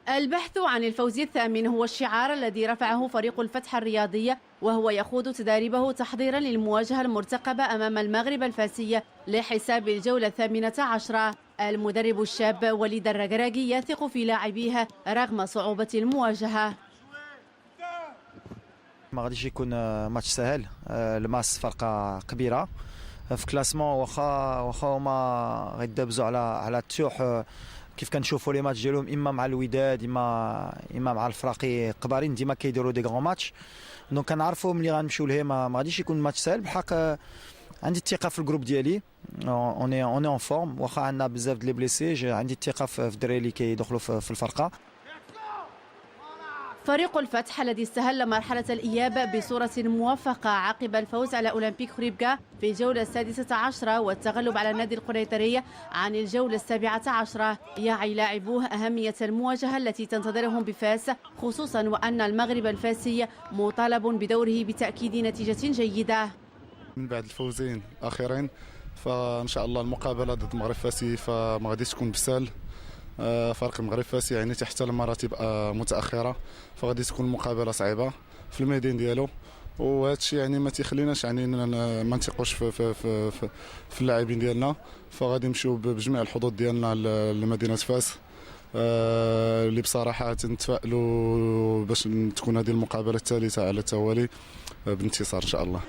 البحث عن الفوز الثامن هو الشعار الذي رفعه فريق الفتح الرياضي، وهو يخوض تدريبه تحضيرا للمواجهة المرتقبة أمام المغرب الفاسي لحساب الجولة 18. المدرب الشاب وليد الركراكي يثق في لاعبيه رغم صعوبة المواجهة. ما غاديش يكون ماتش سهل. الماس فرقة كبيرة في كلاسمون، واخا هما غيدابزوا على التيوح كيف كنشوفوا لي ماتش ديالهم، اما مع الوداد اما مع الفراقي كبارين، ديما كيديروا دي غون ماتش. دونك كنعرفوا ملي غنمشيو ليه ما غاديش يكون ماتش سهل. بالحق عندي الثقه في الجروب ديالي، اوني اون فورم، واخا عندنا بزاف ديال لي بليسي، عندي الثقه في الدراري اللي كيدخلوا في الفرقه. فريق الفتح الذي استهل مرحلة الإياب بصورة موفقة عقب الفوز على أولمبيك خريبكا في الجولة 16 والتغلب على النادي القنيطري عن الجولة 17، يعي لاعبوه أهمية المواجهة التي تنتظرهم بفاس، خصوصا وأن المغرب الفاسي مطالب بدوره بتأكيد نتيجة جيدة. من بعد الفوزين الأخيرين فإن شاء الله المقابلة ضد المغرب الفاسي فما غاديش تكون بسهل. فريق المغرب فاسي يعني تحت المراتب متاخره، فغادي تكون مقابله صعيبه في الميدان ديالو، وهذا الشيء يعني ما تيخليناش يعني ما نثقوش في اللاعبين ديالنا. فغادي نمشيو بجميع الحظوظ ديالنا لمدينه فاس، اللي بصراحه تنتفائلوا باش تكون هذه المقابله الثالثه على التوالي بانتصار ان شاء الله.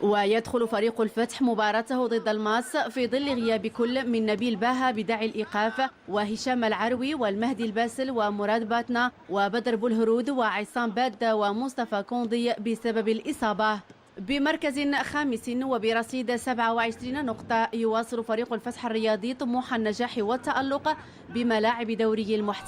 ويدخل فريق الفتح مباراته ضد الماس في ظل غياب كل من نبيل باها بداعي الإيقاف، وهشام العروي والمهدي الباسل ومراد باتنا وبدر بولهرود وعصام باد ومصطفى كوندي بسبب الإصابة. بمركز خامس وبرصيد 27 نقطة، يواصل فريق الفتح الرياضي طموح النجاح والتألق بملاعب دوري المحترف.